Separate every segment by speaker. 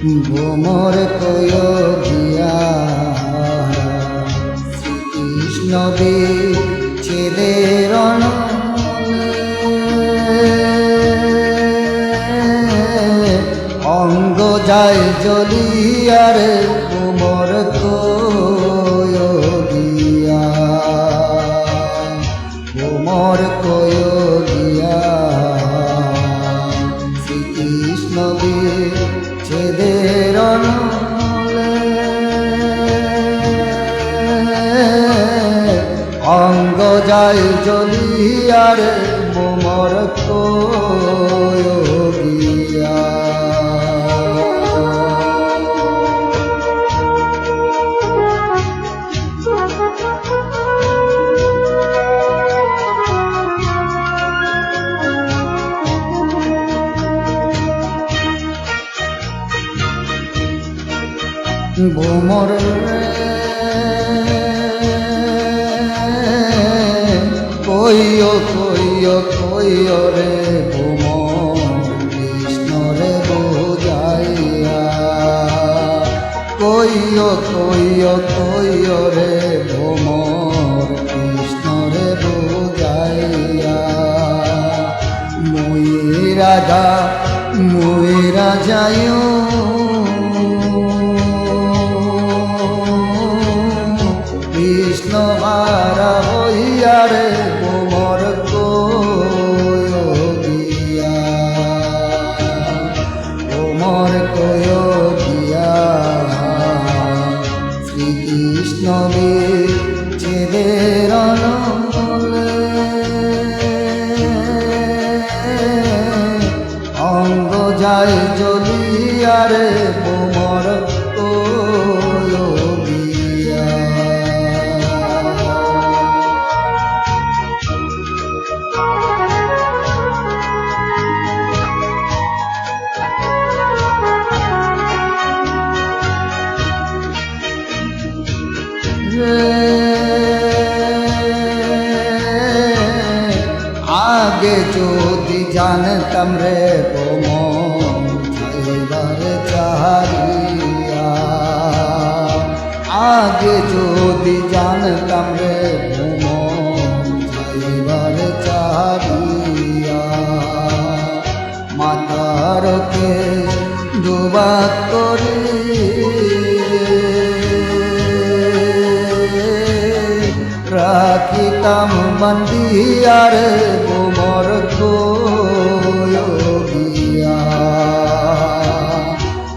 Speaker 1: ভোমর কয় গিয়া শ্রীকৃষ্ণ বিচ্ছেদের অঙ্গ যায় জ্বলিয়ারে ভোমর কয় গিয়া ভোমর কয় গিয়া শ্রীকৃষ্ণ বিচ্ছেদের অঙ্গ যায় জ্বলিয়ারে ভোমর কয় গিয়া ভোমর কইও কইও কইও রে ভোমর কৃষ্ণ রে বুঝাইয়া কইও কইও কইও রে ভোমর কৃষ্ণ রে বুঝাইয়া মুই রাজায়ও কৃষ্ণ হারা হইয়া রে ভোমর কয় গিয়া ভোমর কয় গিয়া শ্রীকৃষ্ণ বিচ্ছেদের অঙ্গ যায় জ্বলিয়া রে ভোমর কয় গিয়া আগে যদি জানতাম রে ভোমর যাইবার চাহিয়া আগে যদি জানতাম রে ভোমর যাইবার চাহিয়া মাতারকে ডুবা করে রাখিতাম বন্দিয়া রে ভোমর কয় গিয়া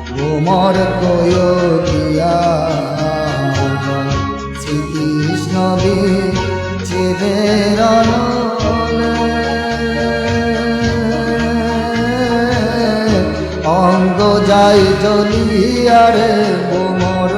Speaker 1: ভোমর কয় গিয়া শ্রীকৃষ্ণ বিচ্ছেদের অঙ্গ যায় জ্বলিয়া রে ভোমর